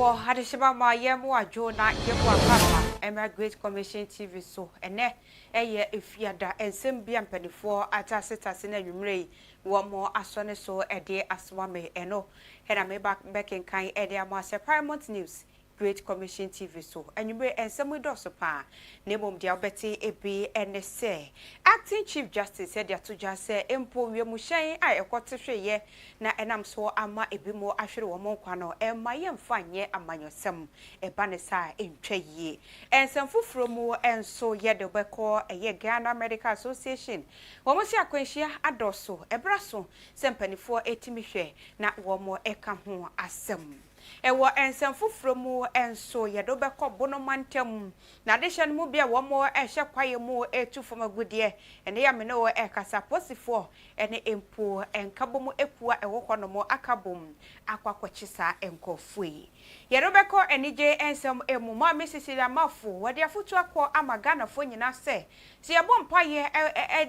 Ewo hadishima ma yemu ajona yemu akapa Emma Great Commission TV so ene eye efiada ensem bia mpanifo atasitase na nwumrei wo mo asone so ede aswame eno hena me back in kan ede amase Paramount News Great Commission TV so enwumre ensem do so pa na mom dia obeti ebi ene se Acting Chief Justice said ya toja se empo wiemu hyen a ekote hweye na enam so ama ebi mo ahwere wo mo kwa no emma yemfa nye amanyosem eba ne sa entwa yie ensem fufuro mu enso ye de beko eye Ghana Medical Association wo mo si akwanhia adoso ebra so sempanifo etimi hwe na wo mo eka ho asem ewo ensem fufuro mu enso ye do beko bono mantem na de hye no mu bia wo mo ehye kwaye mu etu fom agudie ene ya me no ekasa posifo ene empo enkabomu epua ewo hono akabom akwakwachisa enkofui ye do beko enije ensem emu ma mesisi da mafo wode afutu akọ amagana fo nyina se si yebo mpaye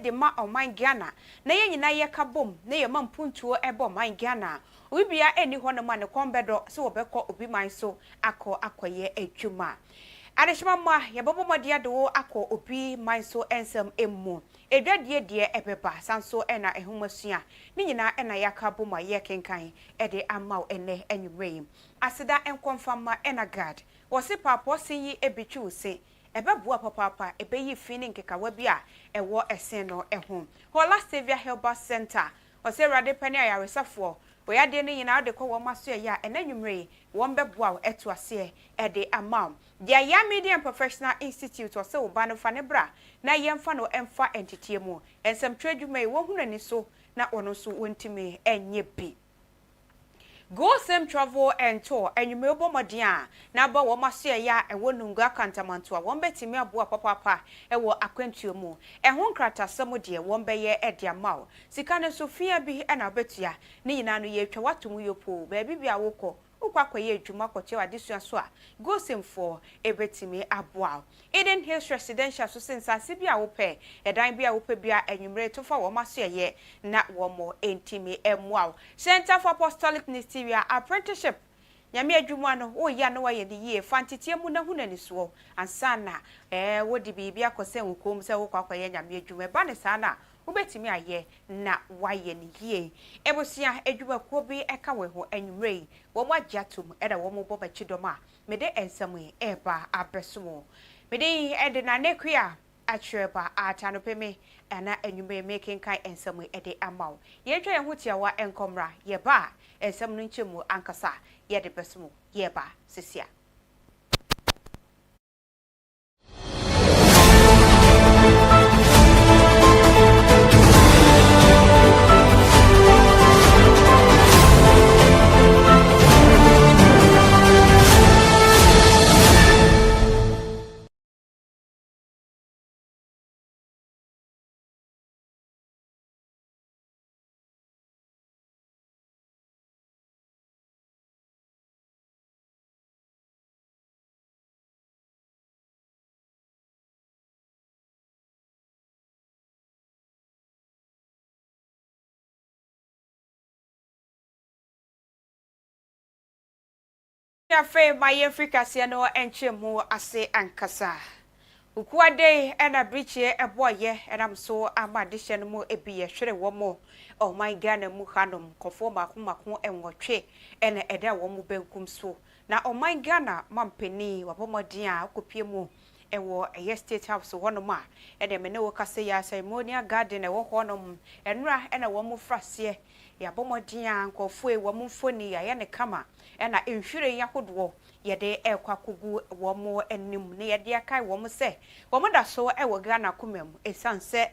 de ma oman Ghana na ye nyina ye kabom na ye mampuntuo ebo man Ghana Ubia eni hono ma ne kombedo se wobekọ obi man so akoye adwuma Adeshima ma yebobo modia do akọ obi man so ensem emu edwadie die ebeba sanso ena ehumasua ni nyina ena yakabo ma ye kenkan ede amaw ene enwure aseda enkonfama ena guard wo se papo sinyi ebetwu se ebebua papa ebeyi fini nkekawa bia ewo esen no eho Hola Savior Herbal Center wo se rade pani ayaresafo Oya de ni nyina de ko wo maso ya enanwumre wo mbeboa eto ase e de amam dia ya Medium Professional Institute ose wo ba no fa ne bra na yemfa no emfa entity mu ensem twadwuma wo hunani so na ono so wontimi enye bi Go Same Travel and Tour enwume obomoden a na ba wo maso ya ewo nunga kantamanto a wo betimi aboa papa ewo akwantuo mu ehun kratasam de wo beye e de amaw sika ne Sofia bi na betua ni nyina no ye twa watum yopo ba bibia wokọ ukwakoye adwuma kọche wadesua so a Go Same for ebetimi aboa Eden Hills Residential so sensase bia wo pe edan bia wo pe bia enwumre to fa wo maso ye na wo mo entimi emwa Center for Apostolic Ministerial Apprenticeship nyame adwuma no wo ya no wa ye de ye fantitie mu na hunani so ansana wo di bibia kose nkom se wo kwakoye nyame adwuma ba ne sana ubetimi aye na waye ni yie ebosia adwuma ko bi eka we ho enwrei wo mo agiatum eda wo mo boba chidoma mede ensam eba abeso mede ede na nekua atreba atanopeme ana enwume making kai ensam ede amaw ye twa ye hotia wa enkomra ye ba ensam no nchemu ankasa ye de beso ye ba sisia ya fe my Africa se no enchemu ase ankasa ukuade ena brichie eboye enam so amadehye no mu ebiye hwere wo mo oh my Ghana mu hanom kofo makomako enwotwe ena eda wo mu benkum so na oh my Ghana mampeni wabomoden a akopie mu ewo eye state house wonom a ede me ne wo kase ya ceremonial garden ewo honom enra ena wo mu frase ya bomoden a nkofo e wo mu foni ya ye ne kama ena enhwire ya hodo ye de ekwakogu wo mo enim ne ye de akai wo mo se wo mo da so ewo Ghana komam esanse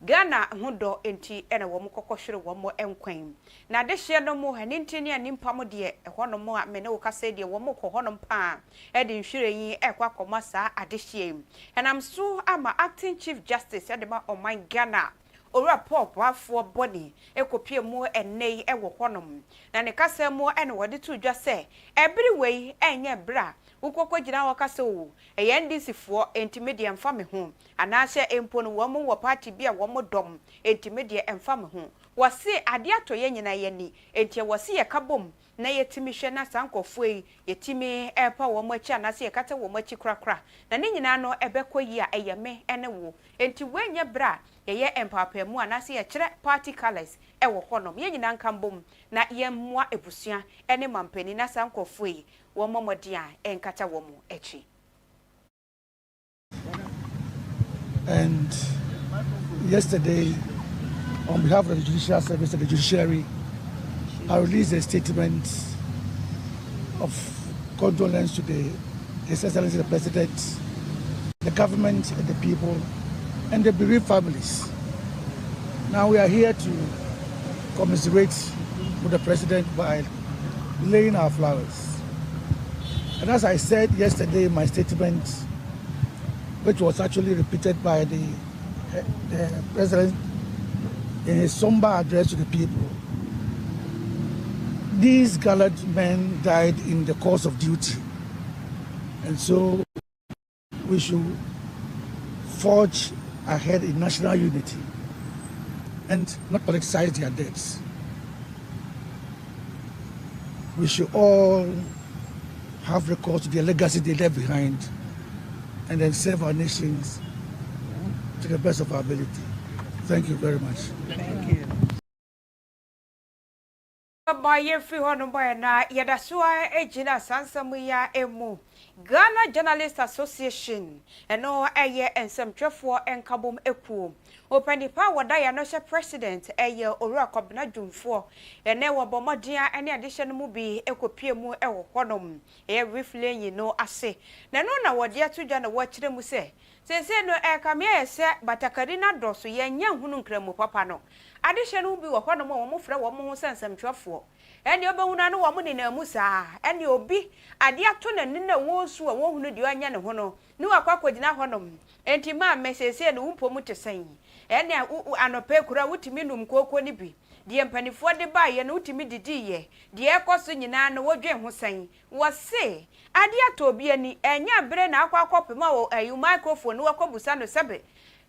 Ghana hudo enti ena wo mo kokohwere wo mo enkwan na de hye no mo hanintini animpa mo de ehono mo a me ne wo kasa de wo mo kohono pa e de nhwire yin ekwakoma saa ade hye enam so ama Acting Chief Justice edema oman Ghana ora pop afo body ekopie mu enei ewo honom na ne kasa mu ene wode to dwa se everywhere enye bra ukokọ gina wakasa o eye ndisi fo entimedia mfa me ho anahye empo no wo mo wo party bia wo mo dom entimedia emfa me ho wose ade atoye nyina ye ni entie wose ye kabom na yetimi hwe na sankofo yi yetimi epa wo machi anase yekata wo machi krakra na ne nyina no ebekoyi a eyeme ene wo enti wenye bra yeye empapa mu anase ye kire party colors ewo honom ye nyina nkambom na ye mmoa ebusua ene mampani na sankofo yi wo momodi a enkata wo mu echi. And yesterday, on behalf of the Judicial Service and the Judiciary, I released a statement of condolence to His Excellency the President, the government and the people, and the bereaved families. Now we are here to commiserate with the President by laying our flowers. And as I said yesterday in my statement, which was actually repeated by the President in his somber address to the people, these gallant men died in the course of duty. And so we should forge ahead in national unity and not politicize their deaths. We should all have recourse to their legacy they left behind and then serve our nations to the best of our ability. Thank you very much. Thank you. Baye fi hono boy na yedasua ejina sansamu ya emu Ghana Journalists Association eno eye ensemtwefo enkabom ekuo opanipa wada ya no hye president eye Owura Kwabena Dwumfo ene wobomodia ene adehye no mu bi ekopie mu ewo honom reflay yi no ase na no na wode atodwa na wakire mu se no kamia yese batakari na doso yenya hunu nkramu papa no adehye no bi wo honom wo mo frɛ wo mo sensemtwefo ene obehuna no wo mo nina mu saa ene obi ade ato na nina wo su wo hunu de anya ne ho no ni wakwakwagina honom enti ma mesese no wumpo mu tesan ene anope kura wutimi num kokko ni bi de empanifo de ba ye no wutimi didi ye de ekoso nyina no wodwe ho san wo se ade ato obi ani enya bere na akwakopema wo ayu microphone wakobusa no sebe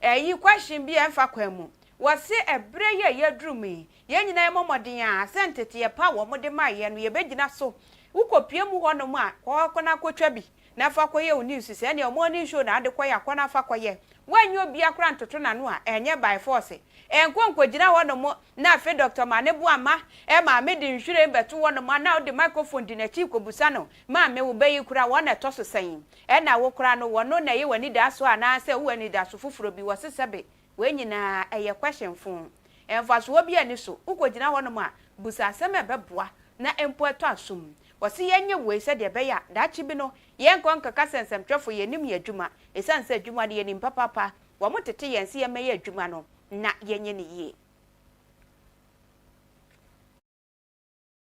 yi question bi emfa kwamu wase ebre ye yadrumi ye nyina ye momoden a sentete ye pa wo mode ma ye no ye begina so ukopie mu hono mu a kokona kotwa bi na fa koye oni usise ne omoni show na ade koye akona fa koye wanyo obi akra ntoto na no a enye by force enkonkogina hono mu na afi Dr. Manebu ama e ma me de nhwire beto hono mu na ode microphone di na chi kobusa no ma me wo bayi kura wo na toso san e na wo kura no wono na ye wani da so ana se wo wani da so fufuro bi wo sesebe we nyina eye question fun enfaso obi ani so ukogina hono mu a busa asem ebeboa na empo eto asum wasi yenye we se de beya da chi bi no yenkon kaka sensemtwefo yenim ye adwuma esanse adwuma de yenim papa wo motete yense ye meye adwuma no na yenye ne ye.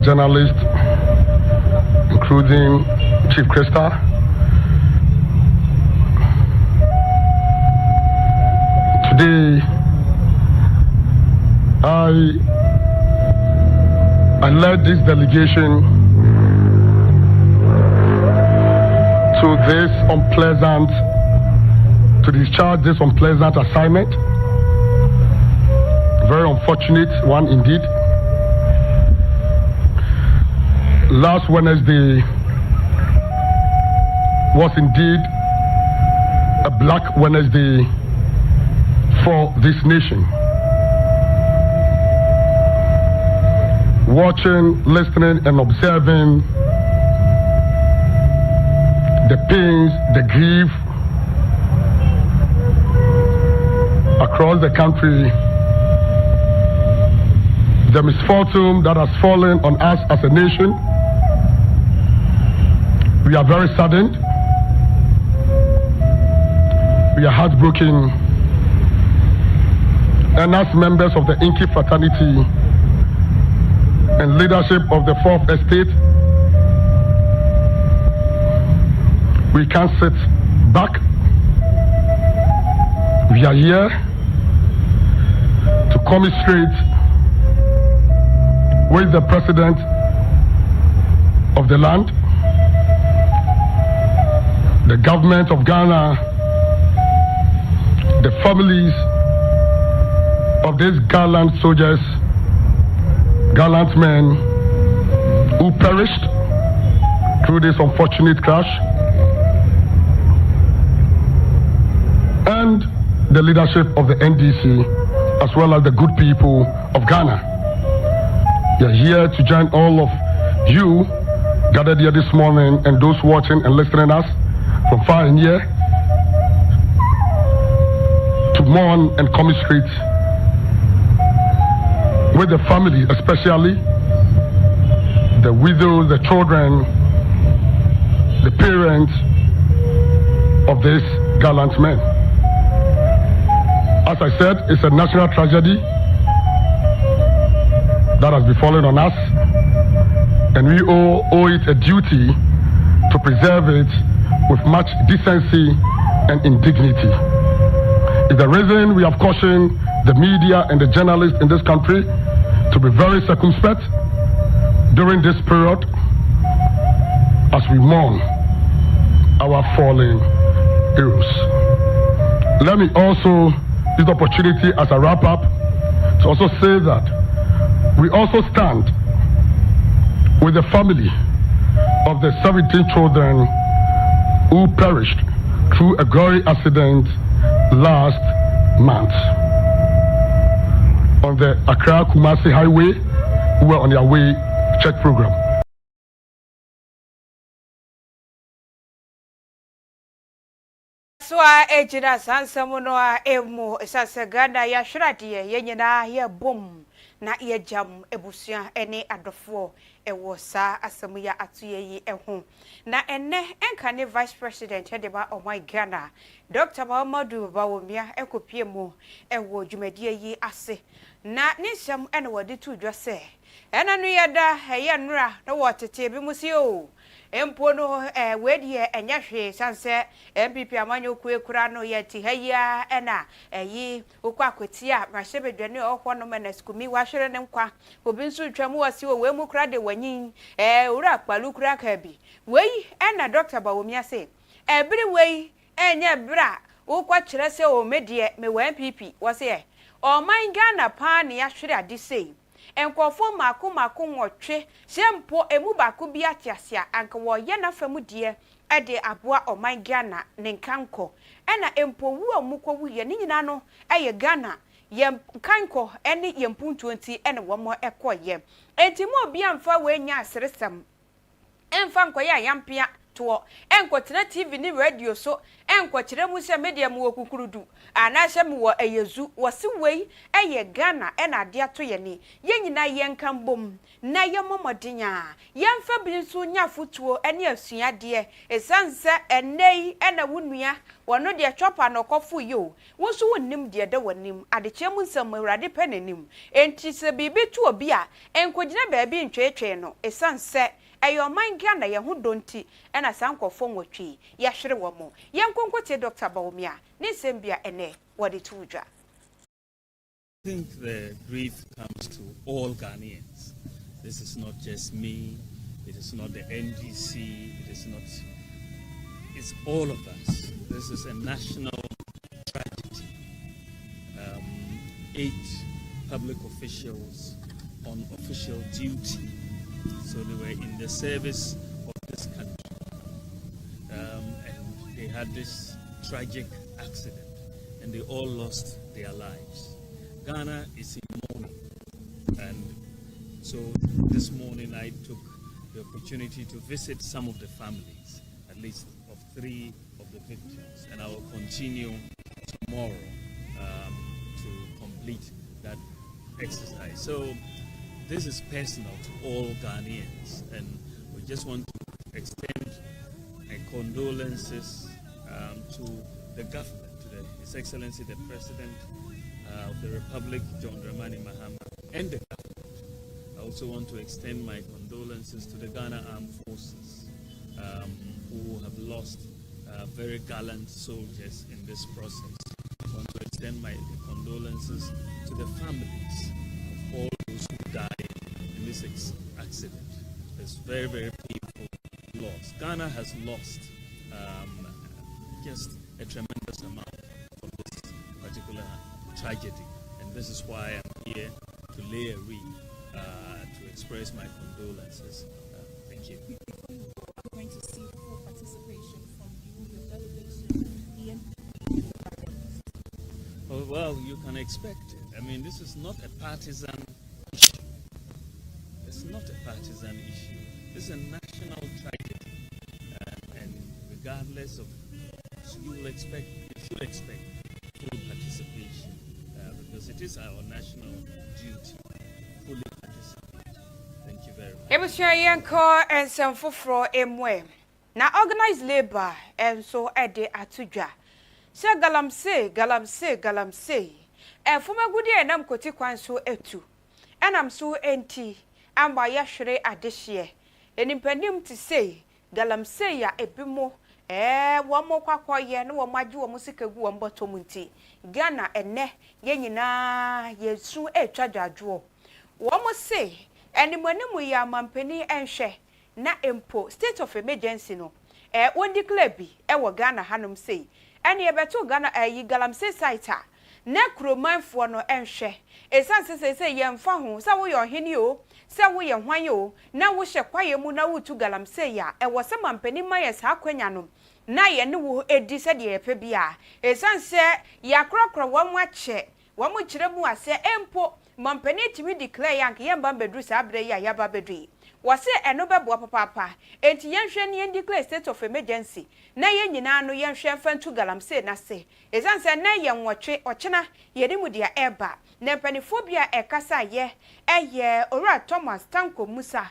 Journalists, including Chief Krista, today I led this delegation to discharge this unpleasant assignment. Very unfortunate one indeed. Last Wednesday was indeed a Black Wednesday for this nation. Watching, listening, and observing the pains, the grief across the country, the misfortune that has fallen on us as a nation. We are very saddened. We are heartbroken. And as members of the Inky fraternity and leadership of the Fourth Estate, we can't sit back. We are here to commiserate with the President of the land, the government of Ghana, the families of these gallant soldiers, gallant men who perished through this unfortunate crash, and the leadership of the NDC, as well as the good people of Ghana. We are here to join all of you gathered here this morning and those watching and listening us from far and near to mourn and commiserate with the family, especially the widows, the children, the parents of this gallant man. As I said, it's a national tragedy that has befallen on us, and we owe it a duty to preserve it with much decency and indignity. It's the reason we have cautioned the media and the journalists in this country to be very circumspect during this period as we mourn our fallen heroes. Let me also use the opportunity as a wrap-up to also say that we also stand with the family of the 17 children who perished through a gory accident last month on the Accra-Kumasi Highway, who were on their way to church program. So ejina sansamuno emu sasaganda ya shradie yenyina ya bom na ye jam ebusia ene adofo ewo sa asemu ya atuye yi eho na enne enka ne vice president hedeba omai Ghana Dr. Muhammadu Bawumia ekopie mu ewo dwumadie yi ase na nisam ene wode tu dwose ena nu yeda heye nura na wotete bi musio empo no wedi enya hwe sanse MPP amanyo kuekura no yeti haya ena yi okwa kweti a mahwebedwane ohwo no maneskumi wahwere ne nkwa obi nso twam wasi we mu kura de wanyin ura kpalu kura ka bi wei ena Dr. Bawumia se ebiri wei enya bra okwa kire se o medie me wa MPP wase o man Ghana pa ne yahwere ade sei enkofo mako nwotwe sempo emu bako bi atiasia anka wo ye na famu die ede aboa oman Ghana ne nkanko ena empo wu omukwo wu ye ni nyina no eye Ghana ye nkanko ene ye mpuntu nti ene wo mo ekoye enti mo bi amfa we nya aseresem emfa nkoye ayampia to enkotena TV ni radio so enkokire mu se media mu okukurudu anahye mu wo eyezu wose wei eye Ghana ena ade ato ye ni ye nyina ye nkambom na ye momodenya ye mfa binsu nya futuo ene asua de esanse enei ena wunua wono de chopa no kofu yo woso wonnim de de wonim adeche mu nsam awurade penanim enti se bibi tu obi a enkogina baabi ntwetwe no esanse ayo man Ghana ye ho donti ena sankofo nwotwe ye hwere wo mo ye nkonkote Dr. Bawumia ne sembia ene wode tuudwa. I think the grief comes to all Ghanaians. This is not just me, it is not the NDC, it's all of us. This is a national tragedy. 8 public officials on official duty. So they were in the service of this country, and they had this tragic accident, and they all lost their lives. Ghana is in mourning, and so this morning I took the opportunity to visit some of the families, at least of 3 of the victims, and I will continue tomorrow to complete that exercise. So this is personal to all Ghanaians, and we just want to extend my condolences to the government, to His Excellency the President of the Republic, John Dramani Mahama, and the government. I also want to extend my condolences to the Ghana Armed Forces, who have lost very gallant soldiers in this process. I want to extend my condolences to the families of all those who died in this accident. It's very, very painful loss. Ghana has lost just a tremendous amount from this particular tragedy, and this is why I'm here to lay a wreath to express my condolences Thank you. Before you go, I'm going to see full participation from you, your delegation, the MP. Oh, well, you can expect it. I mean, this is not a partisan issue. It's not a partisan issue. This is a national tragedy. And regardless of, you should expect full participation because it is our national duty to fully participate. Thank you very much. Ebusuayenko and some fufro emwe. Na organized labor and so ede atudwa. Se galamse. Fuma gudi enam koti kwan so etu. Enam so enti amba ya hwere adehye. Enimpandim ti say galamse ya ebimo womo kwakoye no womo age womo sikagu womo botom nti Ghana enne ye nyina yesu etwadwadwo. Womo say enimanimu ya mampani enhwe na empo state of emergency no won declare bi wo Ghana hanom say ene yebeto Ghana galamse site a na kromanfo no enhwe esanse say yemfa ho sa wo yo hene o sa wo ye hwan o na wo hye kwaye mu na wutu galamse ya wo se mampani mayes akwanya no na ye ne wo edi se de yepe bia esanse ya krokro wo mu ache wo mu kire mu ase empo mampani timi declare yank yemba bedru sa abre ya yaba bedru wase eno bebo papa enti yenhwe ne declare state of emergency na ye nyina no yenhwe mfantu galamse na se esanse na ye nwotwe ochena yedimu dia eba na panifobia ekasa ye eye ora Thomas Tanko Musa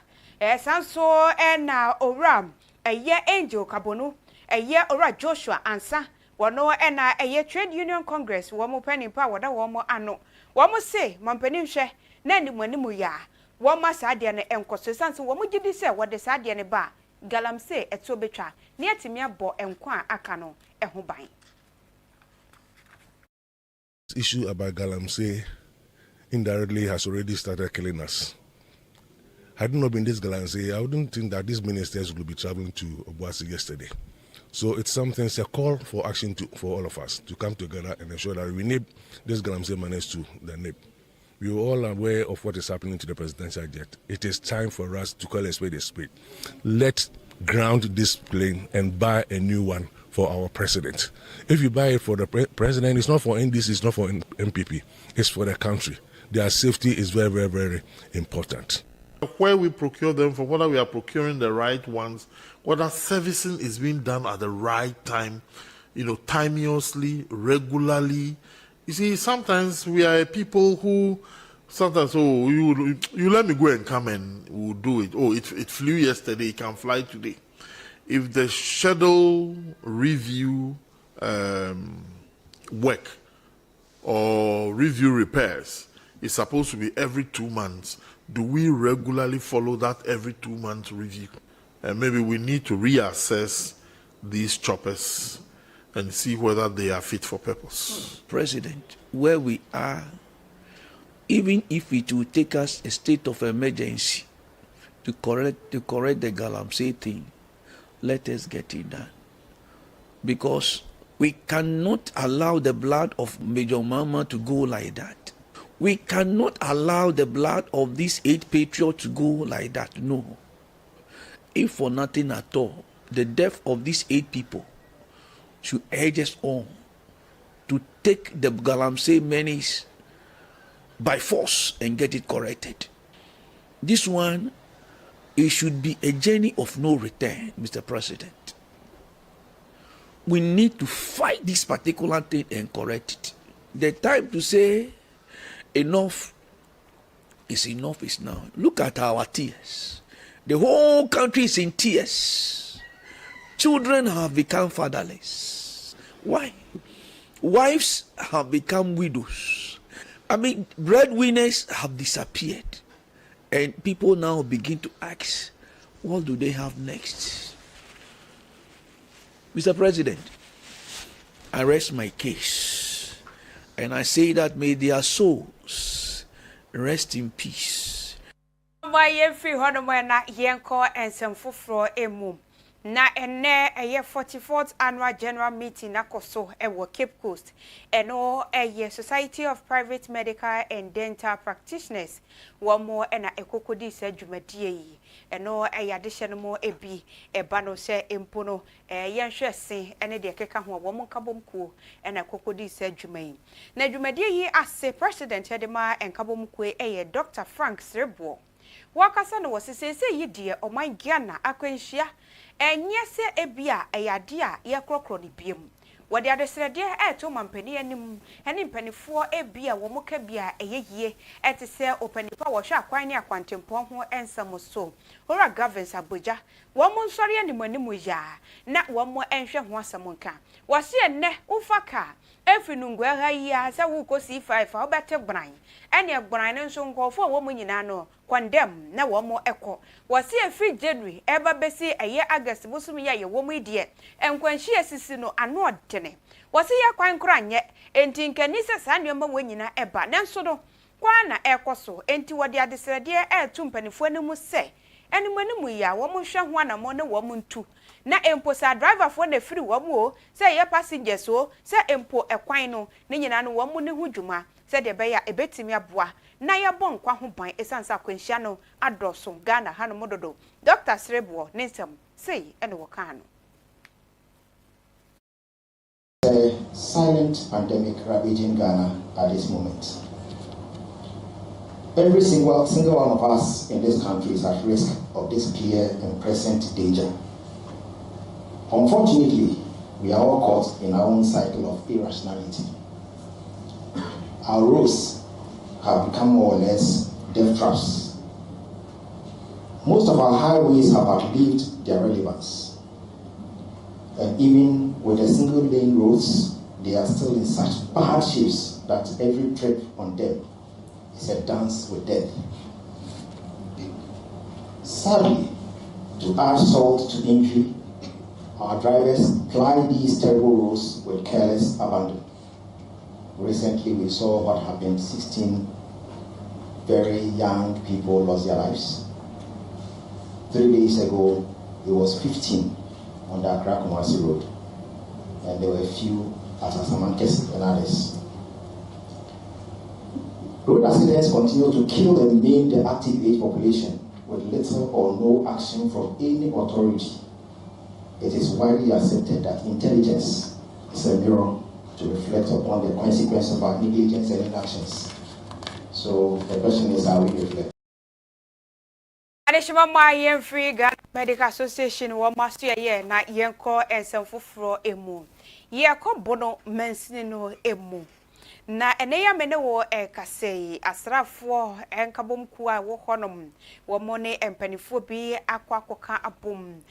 sanso na ora eye Angel Kabonu eye ora Joshua Ansa wono na eye Trade Union Congress wo mo panimpa woda wo mo ano wo mo se mampani hwe na animanimu ya wo ma saade ne enkoso sanse wo mo gidi se wo de saade ne ba galamse eto betwa ne atimi abo enkwa aka no eho ban. Issue about Galamsey indirectly has already started killing us. Had it not been this Galamsey, I wouldn't think that these ministers would be traveling to Obuasi yesterday. So it's something, it's a call for action for all of us to come together and ensure that we nip this Galamsey menace to the nip. We are all aware of what is happening to the presidential jet. It is time for us to call a spade a spade. Let's ground this plane and buy a new one for our president. If you buy it for the president, it's not for NDC, it's not for MPP, it's for the country. Their safety is very, very, very important. Where we procure them, for whether we are procuring the right ones, whether servicing is being done at the right time, timeously, regularly. You see, sometimes we are people who sometimes, you let me go and come and we'll do it. Oh, it flew yesterday, it can fly today. If the schedule review work or review repairs is supposed to be every 2 months, do we regularly follow that every 2 months review? And maybe we need to reassess these choppers and see whether they are fit for purpose. President, where we are, even if it will take us a state of emergency to correct the Galamsey thing, let us get it done. Because we cannot allow the blood of Major Mama to go like that. We cannot allow the blood of these 8 patriots to go like that. No. If for nothing at all, the death of these 8 people should urge us on to take the Galamsey menace by force and get it corrected. This one, it should be a journey of no return, Mr. President. We need to fight this particular thing and correct it. The time to say enough is now. Look at our tears. The whole country is in tears. Children have become fatherless. Why? Wives have become widows. Breadwinners have disappeared. And people now begin to ask, what do they have next? Mr. President, I rest my case. And I say that may their souls rest in peace. My free honour na yenko and some fufro emu. na ene eye 44th annual general meeting akoso ewo Cape Coast eno eye Society of Private Medical and Dental Practitioners womo ena ekokodi se dwumadie yi eno eye adehye mo ebi eba no se empono yenhwese ene de keka ho womo nkabomkuo ena ekokodi se dwumai na dwumadie yi ase president edema enkabomkuo eye Dr. Frank Srebo wakasa no wosesese yi de oman Ghana akwanhia enye se ebia eyade a ye krokro ni biem wode adesrede eto mampani anim ene mpanifo ebia wo moka bia eyeyie etese opanipa wo hwa akwan ne akwantempo ho ensam so ora governance aboja wo mo nsori animanimu ya na wo mo enhwe ho asam nka wose enne ufaka efinungu aha ya za wo kosi 5 obete bran ene bran nso nkofo wo mo nyina no condemn na wo mo eko wose efi January eba besi eye August busum ya ye wo mo die enkwanhyi asisi no ano odene wose ya kwan kranye enti nkanise sa nneoma wo nyina eba nenso no kwa na ekoso enti wode adesrede etu mpanifo animu se animanimu ya wo mo hwe ho anamo ne wo mo ntu na empo sa driver fo na firi wo mo se ye passengers o se empo ekwan no ne nyina no wo mo ne hu dwuma se de be ya ebetimi aboa na ya bon kwa ho ban esansa kwanhia no adoso Ghana hanu mododo Dr. Srebo nensam sei ene wo kan no silent pandemic ravaging Ghana at this moment. Every single one of us in this country is at risk of this clear and present danger. Unfortunately, we are all caught in our own cycle of irrationality. Our roads have become more or less death traps. Most of our highways have outlived their relevance. And even with the single lane roads, they are still in such bad shapes that every trip on them is a dance with death. Sadly, to add salt to injury, our drivers ply these terrible roads with careless abandon. Recently, we saw what happened. 16 very young people lost their lives. 3 days ago, it was 15 on the Accra-Kumasi Road, and there were a few at Asamankesi and others. Road accidents continue to kill and maim the active age population with little or no action from any authority. It is widely accepted that intelligence is a mirror to reflect upon the consequences of our negligence and inactions. So the question is, how we reflect? Adeshima ma yen free Ghana Medical Association wo master ye na yen ko ensem foforo emu ye ko bono mensini no emu na eneya mene wo kasei asrafo enkabom kuwa wo honom wo mo ne empanifo bi akwakoka abom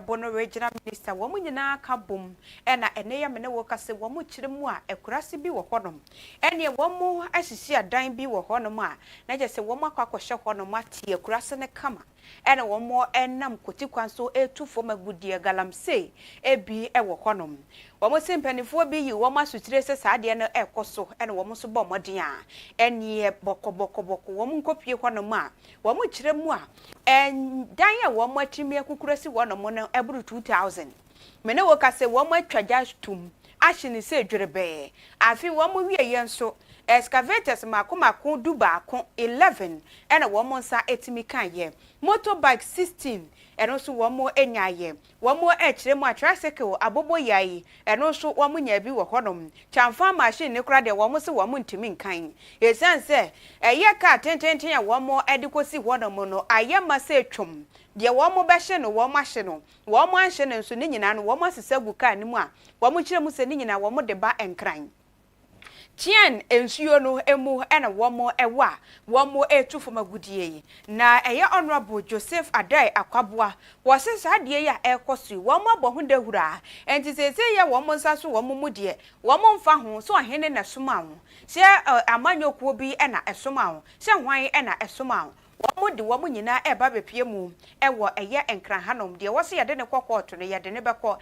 bono regional minister wo nyina ka bom na eneya mene wo kase wo mo kiremu a ekurase bi wo honom ene wo mo asisi adan bi wo honom a na je se wo mo akwakoshe honom atie ekurase ne kama ene wo mo enam kotikwan so etufo magudie galamsey ebi wo honom wo mo sempanifo bi yi wo ma sutire se saade no ekoso ene wo mo so bo modin a ene bokoboko wo mo nkopie honom a wo mo kiremu a dan ya wo mo atimi akukurasi wonom no eburu 2000 mene wo kase wo mo atwaja tum ahini se dwerebe afi wo mo wie yenso excavators mako duba 11 ena wo mo nsa etimi kan ye motorbike 16 eno so wo mo enyaye wo mo ekire mo tricycle abobo yayi eno so wo mo nya bi wo honom chamfa machine ne kura de wo mo se wo mo ntimi nkan esanse eye ka tententen ya wo mo edikosi honom no ayema se twom de wo mo be hye no wo mo ahye no wo mo ahye no so ne nyina no wo mo sesagu ka ne mu a wo mo kire mu se ne nyina wo mo de ba enkran Tien ensuo no emu ena womo ewa womo etufo magudie na eye honorable Joseph Adai Akwaboa wose saade ya ekosu womo abohunde hura enti sese ye womo nsaso womo mudie womo mfa ho so ahene na soma ho se amanyokuo bi ena esoma ho se hwan ena esoma ho womo de womo nyina eba bepie mu ewo eye enkran hanom de wose yede ne kokoto no yede ne beko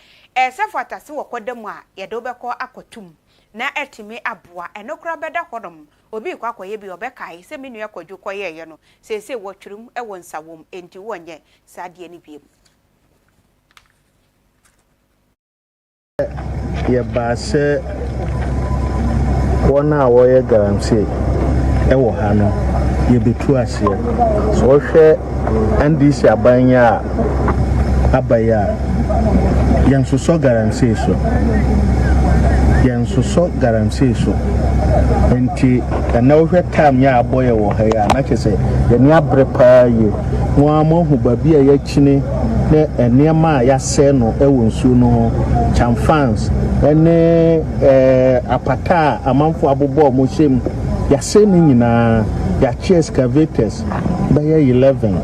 sefatase wokodam a yede obeko akotum na etimi aboa enokra beda hodom obi kwakoye bi obekai se menu yakwadwo koye ye no sese wotwurum ewo nsawom enti wonye saade ni biem yɛba sɛ wɔn a wɔyɛ galamsey ɛwɔ ha no yɛbɛtu aseɛ so wɔhwɛ ndc aban a abayɛ a yɛnsosɔ galamsey so nti ɛna wohwɛ time yɛ abɔ yɛ wɔ ha yɛ na kyerɛ sɛ yɛne abrɛ paa yie wɔn a mohu baabi a yɛakyini ne nneɛma a yɛasɛe no ɛwɔ nsuo no ho chamfans ɛne apata a amanfo abobɔ ɔmo hyɛ mu yɛasɛe no nyinaa yɛakye excavators bɛyɛ 11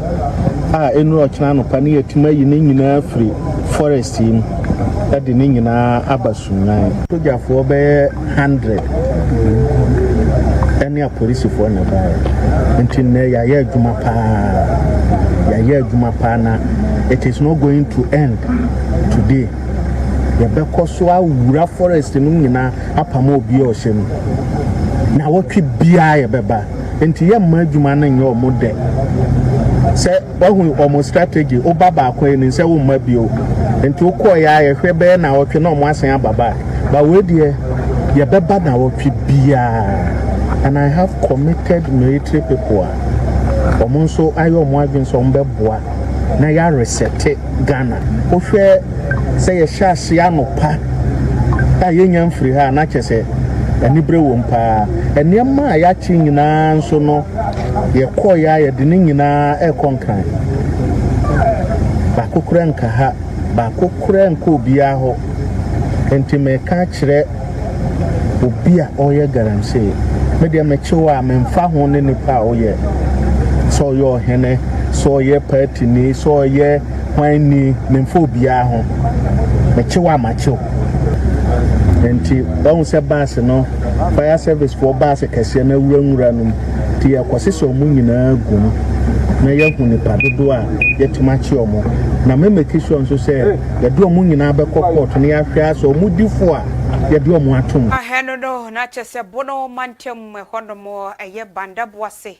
a ɛnu ɔkyena anɔpa ne yɛtumi ayi ne nyinaa firi forest yi mu ɛde ne nyinaa aba sunwan sogyafoɔ bɛyɛ 100 ɛne apolisifoɔ na baeɛ nti nnɛ yɛayɛ adwuma paa na it is not going to end today yɛbɛkɔ so awura forest no nyinaa apama obi a ɔhyɛ mu na wɔtwe biara yɛbɛba nti yɛmma adwuma no nyɛ ɔmo dɛ sɛ wahu ɔmo strategy woba baako yɛ ne sɛ womma bio nti wokɔɔ yɛ a yɛhwɛ bɛyɛ na wɔtwe na ɔmo asan ababa ba wɔdeɛ yɛbɛba na wɔtwe biara and I have committed military people a ɔmo nso ayɛ ɔmo adwene sɛ ɔmo bɛboa na yɛaresɛte Ghana wohwɛ sɛ yɛhyɛ ase anopa a yɛnya mfiri ha na kyɛ sɛ anibere wɔ mpaa nneɛma a yɛakye nyinaa nso no yɛkɔɔ yɛ a yɛde ne nyinaa ɛkɔ nkran baako kora nka ha baako kora nka obiara hɔ nti mɛka kyerɛ obi a ɔyɛ galamsey medeɛ mɛkyew a memfa ho ne nipa a ɔyɛ sɛ ɔyɛ ɔhene sɛ ɔyɛ partini sɛ ɔyɛ hwanni memfa obiara ho mɛkyew a makyew nti ɔhu sɛ baase no fire service for baase kɛseɛ na wurawura no nti yɛkɔse sɛ ɔmo nyinaa gum na yɛhu nipa dodo a yɛtumi akye ɔmo na memɛki sure nso sɛ yɛde ɔmo nyinaa bɛkɔ court na yɛahwɛ asɛ ɔmo difo a yɛde ɔmo atom ahɛno no na kyɛ sɛ bono mantem ɛhɔnom ɛyɛ bandaboase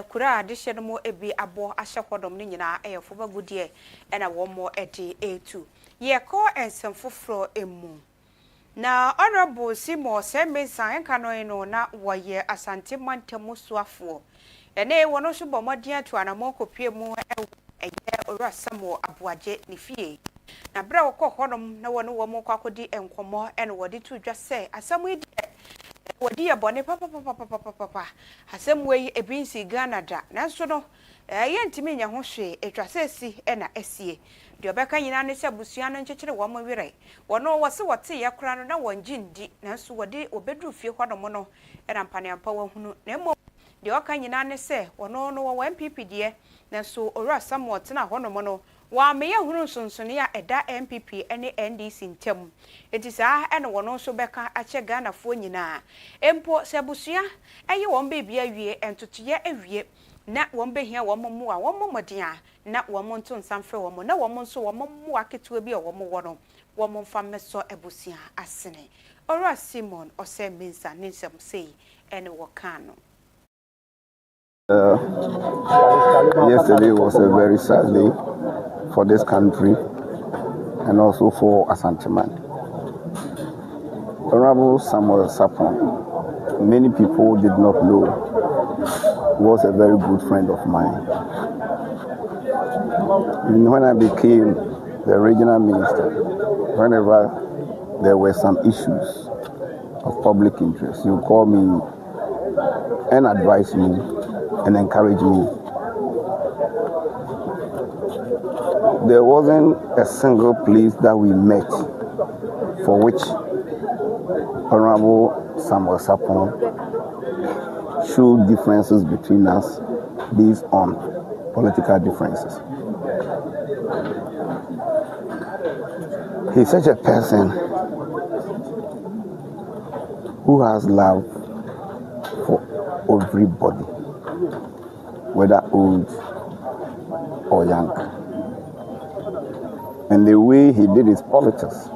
kura ade hyɛ no mo ebi abo ahyɛ hɔnom ne nyinaa ɛyɛ foba gudie ɛna wɔn ɛde etu yɛkɔ ensɛm foforɔ emu na honorable Simo Semesa enka no na wɔyɛ asante mantem soafoɔ ɛne wɔn nso bɔ mɔden ato anamɔ kopie mu ɛyɛ ora samo aboagye ne fie na bra wɔkɔ hɔnom na wɔn wɔn kɔ akɔdi nkɔmɔ ɛne wɔde to dwa sɛ asɛm yi wɔdi yɛ bɔne papa asɛm wei ebi nsi Ghana da nanso no ɛyɛ ntimi nya ho hwe etwa sɛ si ɛna asie de obeka nyina ne sɛ busua no nkyekere wɔn werɛ wɔno wɔse wɔte yɛ kora no na wɔn gindi nanso wɔde obedru fie hɔnom no ɛna mpaneampa wɔhunu na emo de ɔka nyina ne sɛ wɔno no wɔ MPP deɛ nanso owura Samuel tena hɔnom no wa me yehunu nsonsone a ɛda MPP ɛne NDC ntam enti saa ɛne wɔno nso bɛka akyɛ Ghana fo nyinaa empo sɛ busua ɛyɛ wɔn beebi awie entotoyɛ awie na wɔn behia wɔn mu a wɔn mmɔden a na wɔn nto nsamfrɛ wɔn na wɔn nso wɔn mu aketewa bi a wɔn wɔ no wɔn mfa mɛsɔ abusua asene ora Simon ɔsɛ mensa ne nsɛm sei ɛne wɔka no. Yesterday was a very sad day for this country and also for Asanteman. Honorable Samuel Sapon, many people did not know, was a very good friend of mine. And when I became the regional minister, whenever there were some issues of public interest, you call me and advise me and encourage me. There wasn't a single place that we met for which Honorable Samuel Sapon showed differences between us based on political differences. He's such a person who has love for everybody, whether old or young. And the way he did his politics,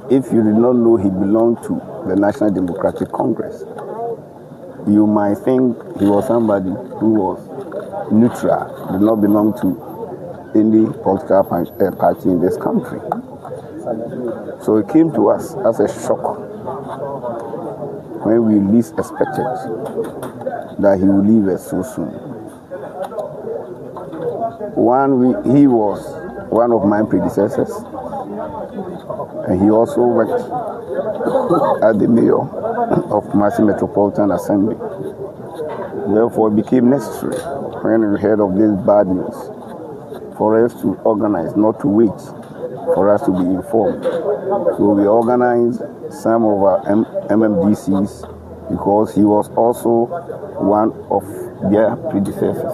if you did not know he belonged to the National Democratic Congress, you might think he was somebody who was neutral, did not belong to any political party in this country. So it came to us as a shock when we least expected that he would leave us so soon. He was one of my predecessors, and he also worked as the mayor of Kumasi Metropolitan Assembly. Therefore, it became necessary when we heard of this bad news for us to organize, not to wait for us to be informed. So we organized some of our MMDCs because he was also one of their predecessors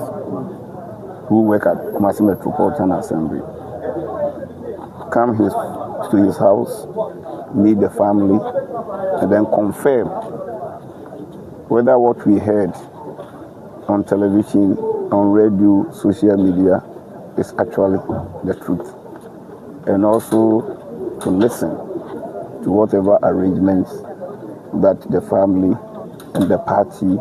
who work at Kumasi Metropolitan Assembly. Come to his house, meet the family, and then confirm whether what we heard on television, on radio, social media is actually the truth. And also to listen to whatever arrangements that the family and the party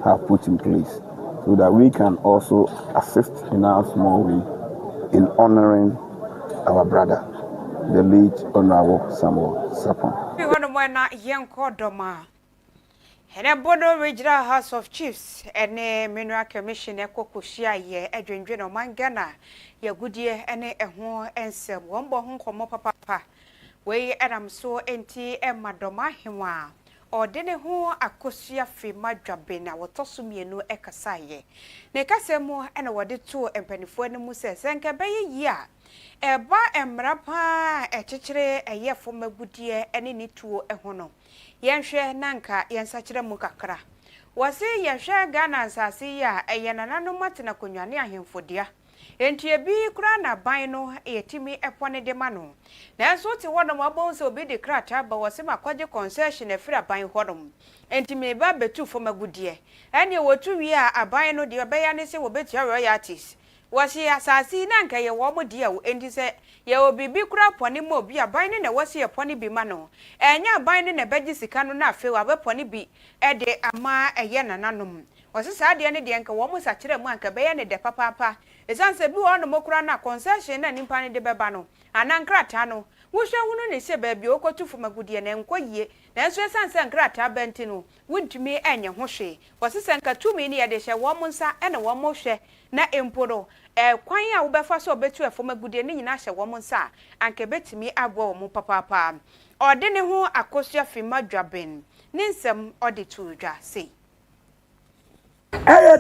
have put in place, so that we can also assist in our small way in honoring our brother, the late Honorable Samuel Sapon. Hene Bodo Regional House of Chiefs ene Mineral Commission ekokoshia ye edwendwe no mangana ye gudie ene eho ensem wombo ho nkomo papa we adam so enti emadoma hwa odene ho akosua fi madwabe na wotosumienu ekasaye ne kasemu ene wode to empanifo animu senke beye yi a eba emrapa echechire eyefo magudie ene ni tuo eho no yenhwe nanka yensakire mu kakra wase yehwe Ghana nsase ya eyenanano matena konwane ahemfodia enti ebi kura na ban no yetimi epone de mano na enso te wodom abonse obi de krata ba wase makwaje concession efira ban hodom enti me ba betu fomagudie ene wotu wi a aban no de obeya ne se wobetua royalties wase asase nanka ye wo modi a enti se ye obibi kura pone mo obi aban ne na wase ye pone bi mano enya aban ne na beji sika no na afe wa be pone bi ede ama eye nananom wase saade ne de nka wo mo sakire mu anka be ye ne de papa esanse bi wo no mokura na concession na nimpa ne de beba no anankrata no wohwe hunu ne se ba bi okotufu magudie na enkoyie na enso esanse nkrata benti no wuntumi enye ho hwe wase senka tumi ne ye de hye wo mo nsa ene wo mo hwe na emporo kwan a wo befa so obetu efo magudie ne nyina hye wo mo nsa anka betimi abo wo mo papa ode ne ho akosua fi madwaben ne nsem ode tuudwa sei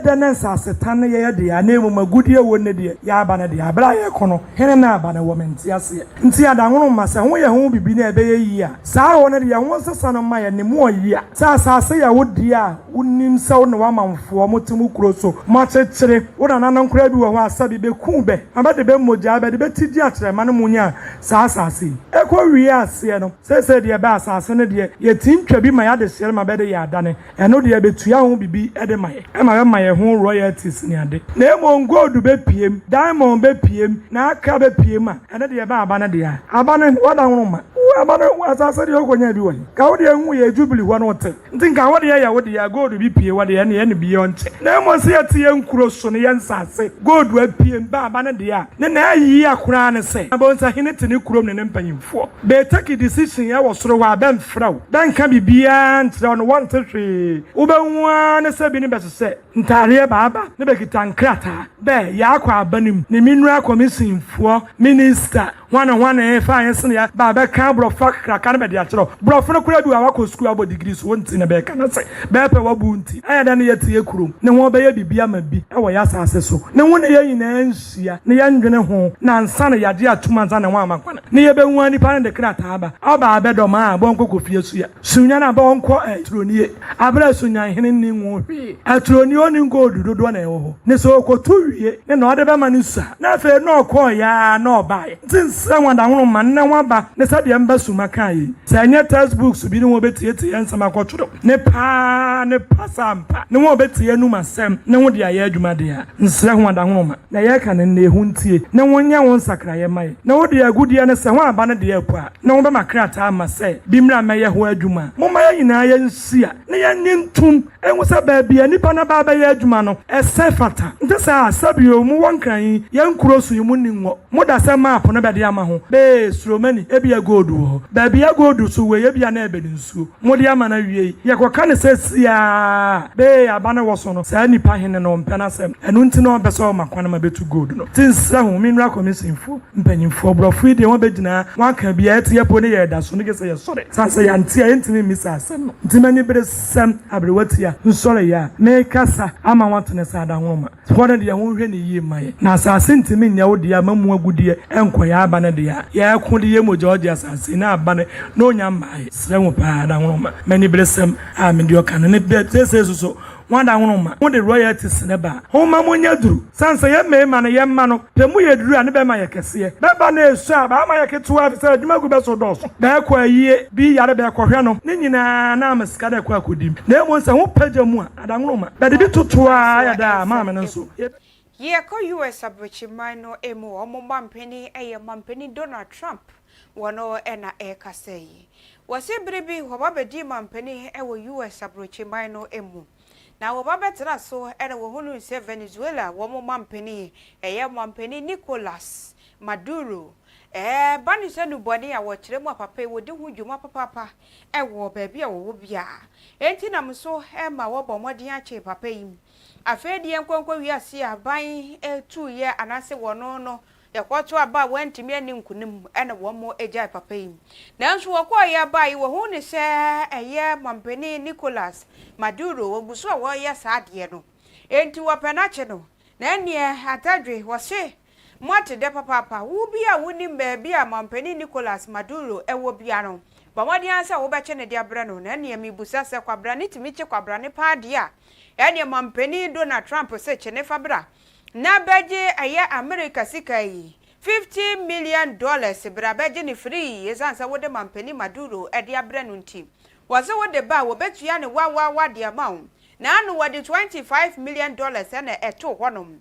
dana sasetan ye de ya na magudie wo ne de ya aba na de abra ye kono hene na aba na wo menti ase nti adanwono masa ho ye ho bibi na ebe ye yi a saa wo ne de ya won sesa no ma ye ne mo yi a saa sase ya wo di a unim saw no wa manfo motum kuro so ma chechire wo na nanan kura bi wo ho asabi be ku be aba de be moja be de be tidi akyere ma no munya saa sase ekwo wi ase no sese de be asase ne de ye tintwa bi ma ya de sere ma be de ya adane eno de be tuya ho bibi e de ma ye ma ye ho royalties ni ade na emo gold be piem diamond be piem na aka be piem a ene de ba aba na de a aba na wada nwoma aba na asase de okonya bi won ka wo de hu ye jubilee wo no te nti ka wo de ya wo de ya gold bi pie wo de ye ne bi yonche na emo se ye tie nkuro so ne ye nsase gold wa piem ba aba na de a ne na ayi akura ne se abonsa hene te ne kurom ne mpanyimfo be take decision ya wo soro wa ben fraw dan ka bibia ntre on want to hwe wo be hu ne se bi ne be se ntare baba ne be kitankrata be ya akwa abanim ne mineral commission fo minister wana e fa yesne ya baba ka brofa kraka ne be de akero brofa no kura bi wa ko school abo degree so wonti ne be ka na se be pe wabu nti ayada ne yetie kurom ne ho be ye bibia ma bi e wo ya sase so ne ho ne ye nyina nsia ne ye ndwene ho na nsa ne yade atuma nsa ne ho amakwana ne ye be hu ani pa ne de krata aba abe do ma abo nkoko fie so ya sunya na ba onko atronie abra sunya hene ni nwo hwe atronie oni gold dodo na ewo ne so okotu wie ne na ode be ma ne sa na fe no ko ya na obae ntinsa wanda hono ma ne waba ne sa de mba suma kai sa nya textbooks bi ne wo betie ensama kwotoro ne pasampa ne wo betie nu masem ne wo de aye adwuma de a nsra wanda hono ma na ye ka ne ne hu ntie ne wonya won sakraye mai ne wo de agudie ne se ho aba ne de akwa ne wo be makrata ama se bi mra ma ye ho adwuma mo ma ye nyina ye nsia ne ye ntum enwusa ba bia nipa na ba ye adwuma no esefata ntesa asabio mu wonkran ye nkuro so mu ninwo mo da se map no be de ama ho be stromani ebia gold ho ba bia gold so we ebia na ebe nsuo mode ama na wie ye koka ne sesia be abane wo so no saa nipa hene no mpena sem enu nti no be so makwana ma betu gold no tinsra ho mineral commission fo mpanyimfo brofo de won begina wan ka bia etie po ne ye da so ne gese ye sore sanse ya ntia entimi misa asem no ntimani bere sem abrewatia nsore ya me kasa ama wantene sa da nwoma fo de ye ho hwe ne yi maye na asase ntimi nya wo de ya mamu agudie enkoya abane de ya ye ko de ye moja oje asase na abane no nya mbaye srewo pa da nwoma mani bere sem a me de oka ne be so wanda nwoma wo de royalties ne ba ho ma monya duru sanse ye me ma ne ye ma no pemu ye duru ane be ma ye kese be ba na esu aba ma ye ketu afisa adwuma gu be so doso be ko ayie bi yare be ko hwe no ne nyina na amsika de ko akodim na emo nse ho pagya mu a ada nwoma be de bi totoa ya da ma me nso ye ko US abrochiman no emu omo mampeni eye mampeni Donald Trump wono ena kasei wase brebi hobabedi mampeni ewo US abrochiman no emu na wobabetra so ena wo hunu se Venezuela wo mo mampeni eye mampeni Nicolas Maduro bani se nu boni a wo kire mu papa wo de hu dwuma papa ewo baabi a wo bia enti na mso ma wo bomodin a che papa yim afedi enkonkwo wi ase aban etu ye anase wono no yakwato aba wantimi ani nkunim ena wo mo eja papa yim nanso wo kwa ya bai wo hu ne se eye mampeni Nicolas Maduro wo guso wo ye saade no enti wo penache no na enie atadwe wo se mwate de papa wo bia woni mbaabi a mampeni Nicolas Maduro ewo bia no bamodi ansa wo beche ne dia bre no na enie mibusa se kwabra ne timi che kwabra ne paade a enie mampeni Donald Trump se che ne fabra na beje aya America sika yi $50 million bra beje ni free yesansa wo de mampeni Maduro e dia bre no nti wazo wo de ba wo betua ne wa de amount na anu wo de $25 million na eto honom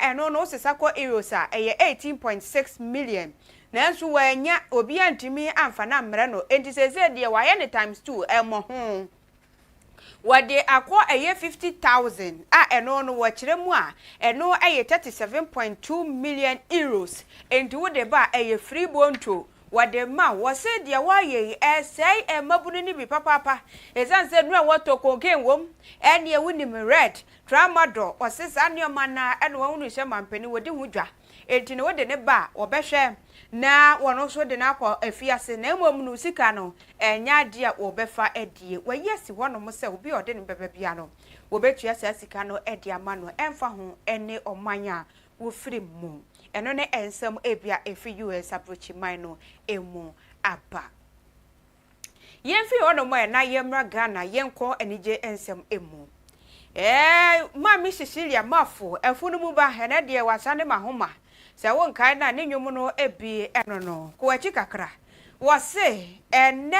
eno no sesako euros a eye 18.6 million nanso wanya obi antimi amfa na mre no enti sese de wa ye ne times 2 emo ho wade akọ eye 50,000 eno no wo kire mu a eno eye 37.2 million euros enti wo de ba eye free bonto wade ma wo se de wa ye sei mabunu ni bi papa ezanse nu a woto koken wom ene wunim red tramadol wo se sanioma na eno wo nu hye mampani wodi hudwa enti ne wode ne ba wo behwe na wono so de na akọ afiase na emom no sika no enya de a wo befa edie wa yesi wono mo se obi ode ne bebe bia no wo betua sika no edi ama no emfa ho ene omanya wo firi mu eno ne ensem ebia efi US abrochiman no emu aba yemfi wono mo na yemra Ghana yenko enije ensem emu mami Cecilia Mafo efunu mu ba hene de wasane mahoma se won kai na ne nwom no ebi eno no ko achi kakra wose enne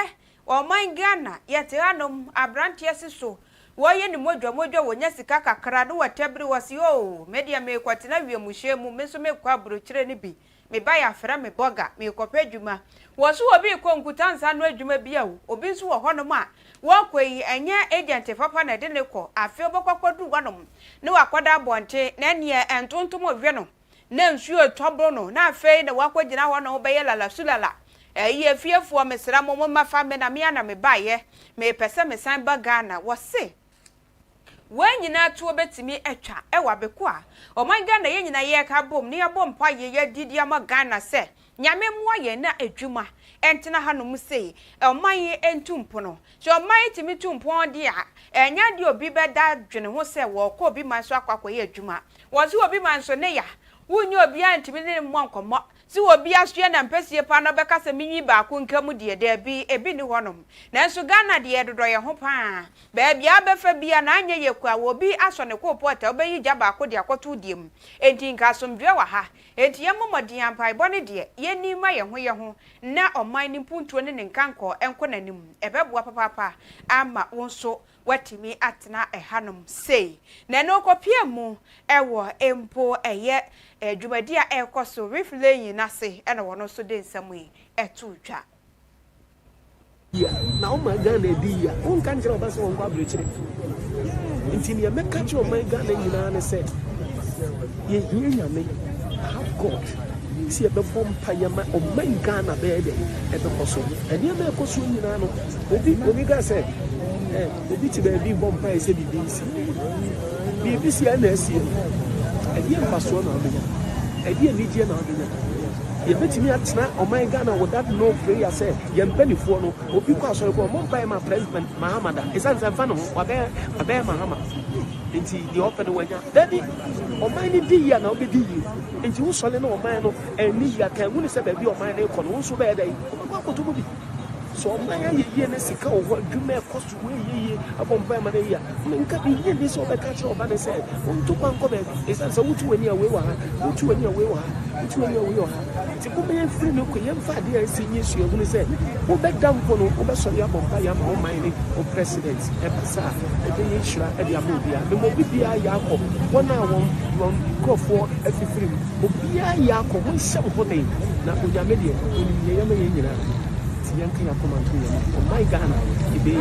o man Ghana yete anom abrantie siso wo ye ni modwa wonya sika kakra no watebri wose o media me kwatena wiamuhye mu me so me kwa brochire ni bi me ba ya fra me boga me kopa adwuma wo so obi ko nkutansa no adwuma bia wo obi so wo honom a wo kwei enye agent papa na de ne ko afi obokwakwadu wanom ne wakwada bonte na ne entontom owie no na nsuo tobro no na afei na wakwagina ho no be yelala sulala ye fiefo mesra mo mafa me na me ana me baye me pese me san ba Ghana wo se wanyina to obetimi atwa ewa beko a oman Ghana ye nyina ye ka bom ne yabom pa ye didi ama Ghana se nyame moa ye na adwuma entena hanom sei oman ye entumpo no so oman timi tumpo de a enya de obi beda dwene ho se wo ko obi man so akwakoye adwuma wo so obi man so ne ya wunye obi antimi ne mo nkomo si obi asue na mpesie pa no beka se minwi ba ko nkamu de da bi ebi ni honom nanso Ghana de dodo ye ho pa ba bia befa bia na anye ye kwa obi aso ne ko pota obeyi gya ba ko de akoto diem enti nka somdwe wa ha enti ye momodin ampai bone de ye ni ma ye ho na oman ni puntuo ne nkanko enko nanim ebeboa papa ama wonso watimi atena ehanom sei na no kopia mu ewo empo eye dwumadi a ekoso reflay na se ena wono so de nsam yi etu twa na o ma Ghana edi ya won kan jira oba so won kwa brechire ntini ya meka chi o ma Ghana nyina ne se ye nyame have God si ebefo mpa yema o man Ghana be de ebekọ so eni ma ekọ so nyina no obi ga say obi ti be bi bom pa ese bi si na esi edi mfaso na obenya edi anije na obenya yebetimi atena o man Ghana with that no prayer say yempanifo no obi kwa so ko mo pa ma president Mahamada esanse fa no wabe Mahama enti di open wanya daddy o man ni di ya na obi di yi enti wo sole na o man no eni ya kan woni se ba bi o man na ko no wo so be dai ko akoto bi so man ya ye na sika o ho dwuma e kosto we ye abom ba ma na ya nka bi ye ni so be ka che o ba na se on to pan ko be esanse wutu wani awe wa ha wutu wani awe wa ha wutu wani awe wa ha ti ko be free no ko ye mfa de ansi nyi su ehunu se wo be dam ko no wo be so ya bom ba ya ma o man ni o president e pasa e be ye shira e de amobia me mo bibia ya ko wona won krofo afifiri obia ya ko won se ho den na onyame de onye ya ma ye nyina yanka ya kuma to ya o my Ghana ibe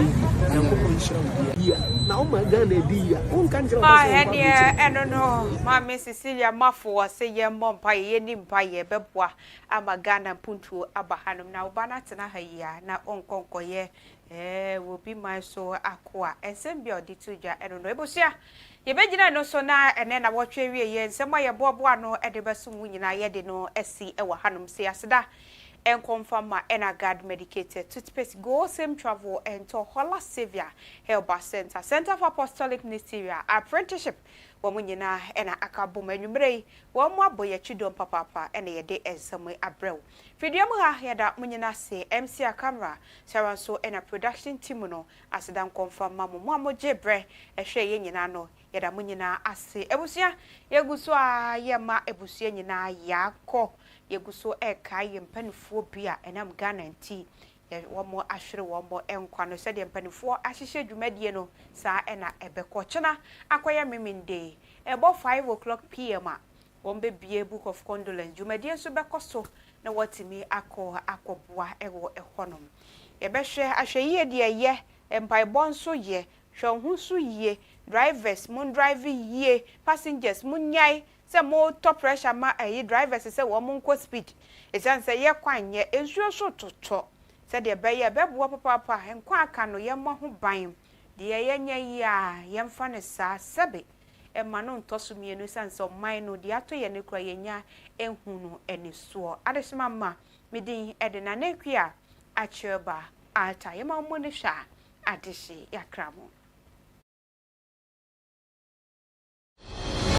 ya ko ko shira wo na o my Ghana di ya on kan jira ba no ma me Cecilia mafo se ye mompa ye ni mpa ye beboa ama Ghana puntu abahanum na obana tena ha ya na onkonko ye wo bi my so akoa ensem bi odi tuja no ebosia ye begina no so na ene na wotwe wie ye ensem aye boaboa no ede beso mu nyina ye de no esi ewa hanum se aseda and confirm Enagad medicated toothpaste go same travel and to Hola Savior Helba Center for Apostolic Ministry apprenticeship womunyina ena akabo manwumrei wo mo aboye chidom papa ena ye de ensame abrew fidiam ha yeda munyina se MC camera saranso ena production team no asedan confirm mo amojebre ehwe ye nyina no yeda munyina ase ebusia yeguso a yema ebusia nyina yakọ yeguso eka yempanifo bia enam Ghana nti wo mo ahwere wo mo enkwa no se de mpanifo ahyehye dwumadie no saa ena ebekọ chena akoya meminde ebo 5 p.m. Wo be bie book of condolence dwumadie so bekoso na watimi akọboa ewo ehonom yebehwe ahweye de ye empaibọ nso ye hwehun so ye drivers mun drive ye passengers mun nyai se mo top pressure ma drivers se wo mun ko speed esan se ye kwanye ezuo so toto se de be ye beboa papa enkwa aka no ye mo ho ban de ye nya yi a ye mfa ne sa sebe e ma no ntoso mienu san se man no de ato ye ne kura ye nya ehunu eni so adesima ma medin ede na nekua acheba alta ye ma mo ne hwa adeshi yakramo